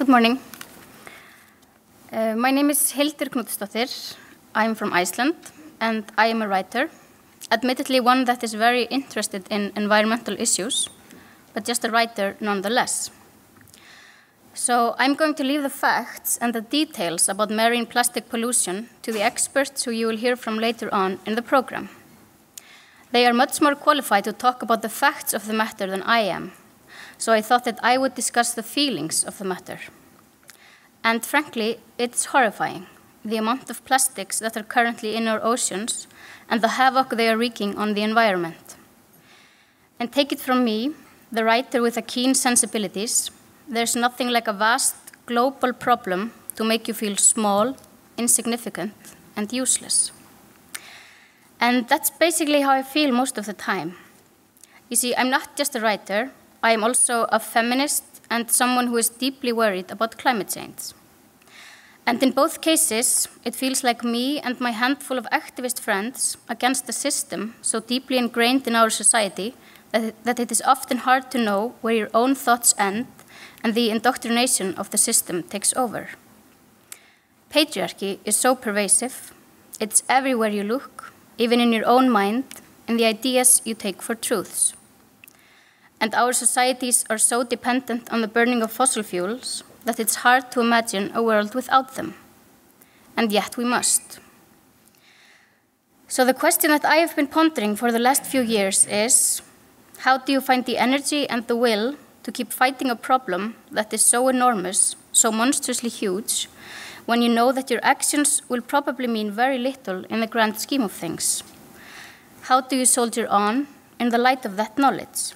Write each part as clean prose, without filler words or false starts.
Good morning. My name is Hildur Knútsdóttir. I'm from Iceland, and I am a writer, admittedly one that is very interested in environmental issues, but just a writer nonetheless. So I'm going to leave the facts and the details about marine plastic pollution to the experts who you will hear from later on in the program. They are much more qualified to talk about the facts of the matter than I am, so I thought that I would discuss the feelings of the matter. And frankly, it's horrifying, the amount of plastics that are currently in our oceans and the havoc they are wreaking on the environment. And take it from me, the writer with a keen sensibilities, there's nothing like a vast global problem to make you feel small, insignificant, and useless. And that's basically how I feel most of the time. You see, I'm not just a writer, I am also a feminist and someone who is deeply worried about climate change. And in both cases, it feels like me and my handful of activist friends against a system so deeply ingrained in our society that it is often hard to know where your own thoughts end and the indoctrination of the system takes over. Patriarchy is so pervasive, it's everywhere you look, even in your own mind, in the ideas you take for truths. And our societies are so dependent on the burning of fossil fuels that it's hard to imagine a world without them. And yet we must. So the question that I have been pondering for the last few years is, how do you find the energy and the will to keep fighting a problem that is so enormous, so monstrously huge, when you know that your actions will probably mean very little in the grand scheme of things? How do you soldier on in the light of that knowledge?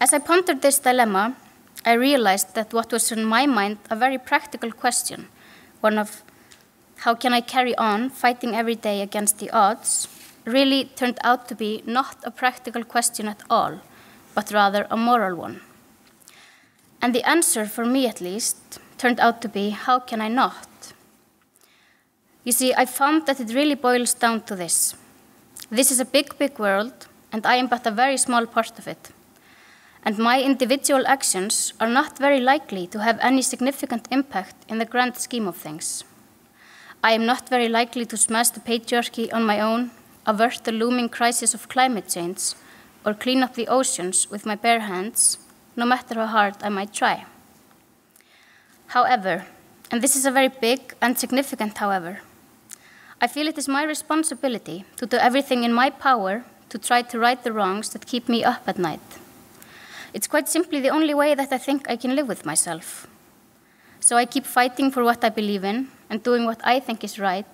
As I pondered this dilemma, I realized that what was in my mind a very practical question, one of how can I carry on fighting every day against the odds, really turned out to be not a practical question at all, but rather a moral one. And the answer, for me at least, turned out to be, how can I not? You see, I found that it really boils down to this. This is a big, big world, and I am but a very small part of it. And my individual actions are not very likely to have any significant impact in the grand scheme of things. I am not very likely to smash the patriarchy on my own, avert the looming crisis of climate change, or clean up the oceans with my bare hands, no matter how hard I might try. However, and this is a very big and significant however, I feel it is my responsibility to do everything in my power to try to right the wrongs that keep me up at night. It's quite simply the only way that I think I can live with myself. So I keep fighting for what I believe in and doing what I think is right,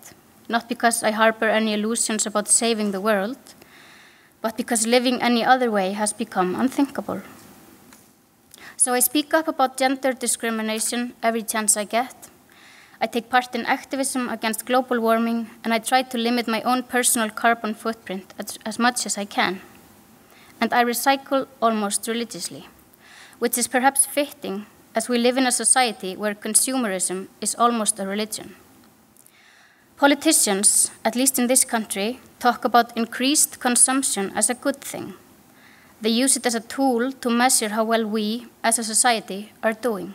not because I harbor any illusions about saving the world, but because living any other way has become unthinkable. So I speak up about gender discrimination every chance I get. I take part in activism against global warming, and I try to limit my own personal carbon footprint as much as I can. And I recycle almost religiously, which is perhaps fitting as we live in a society where consumerism is almost a religion. Politicians, at least in this country, talk about increased consumption as a good thing. They use it as a tool to measure how well we, as a society, are doing.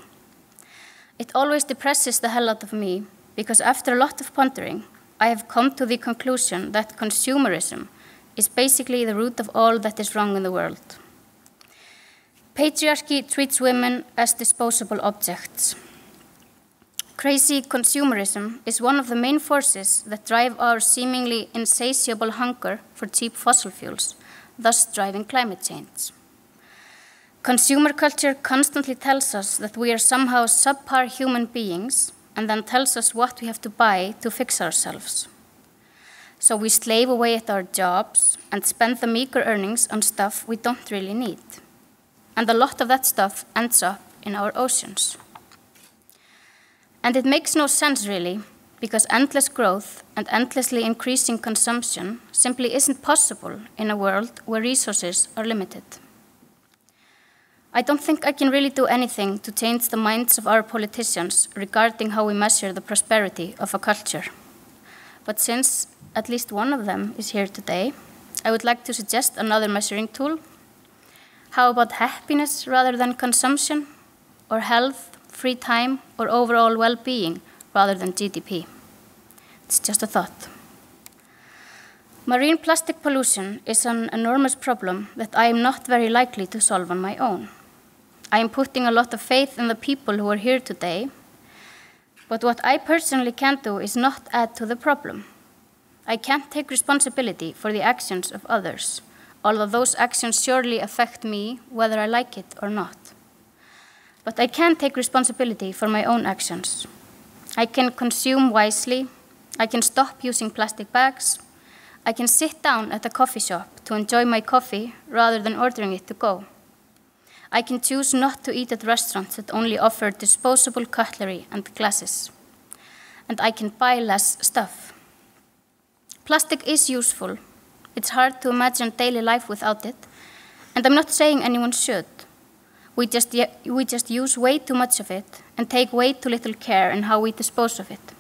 It always depresses the hell out of me, because after a lot of pondering, I have come to the conclusion that consumerism is basically the root of all that is wrong in the world. Patriarchy treats women as disposable objects. Crazy consumerism is one of the main forces that drive our seemingly insatiable hunger for cheap fossil fuels, thus driving climate change. Consumer culture constantly tells us that we are somehow subpar human beings and then tells us what we have to buy to fix ourselves. So we slave away at our jobs and spend the meager earnings on stuff we don't really need. And a lot of that stuff ends up in our oceans. And it makes no sense really, because endless growth and endlessly increasing consumption simply isn't possible in a world where resources are limited. I don't think I can really do anything to change the minds of our politicians regarding how we measure the prosperity of a culture. But since at least one of them is here today, I would like to suggest another measuring tool. How about happiness rather than consumption? Or health, free time, or overall well-being rather than GDP. It's just a thought. Marine plastic pollution is an enormous problem that I am not very likely to solve on my own. I am putting a lot of faith in the people who are here today, but what I personally can do is not add to the problem. I can't take responsibility for the actions of others, although those actions surely affect me whether I like it or not. But I can take responsibility for my own actions. I can consume wisely, I can stop using plastic bags, I can sit down at a coffee shop to enjoy my coffee rather than ordering it to go. I can choose not to eat at restaurants that only offer disposable cutlery and glasses. And I can buy less stuff. Plastic is useful. It's hard to imagine daily life without it. And I'm not saying anyone should. We just use way too much of it and take way too little care in how we dispose of it.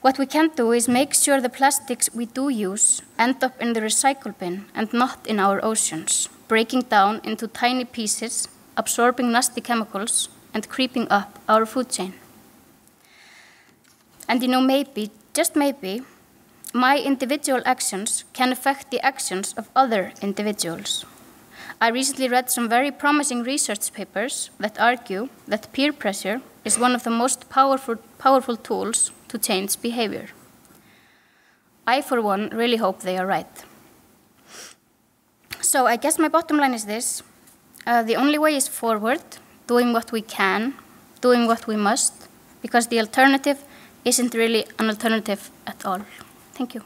What we can do is make sure the plastics we do use end up in the recycle bin and not in our oceans, breaking down into tiny pieces, absorbing nasty chemicals, and creeping up our food chain. And maybe, just maybe, my individual actions can affect the actions of other individuals. I recently read some very promising research papers that argue that peer pressure is one of the most powerful tools to change behavior. I, for one, really hope they are right. So I guess my bottom line is this. The only way is forward, doing what we can, doing what we must, because the alternative isn't really an alternative at all. Thank you.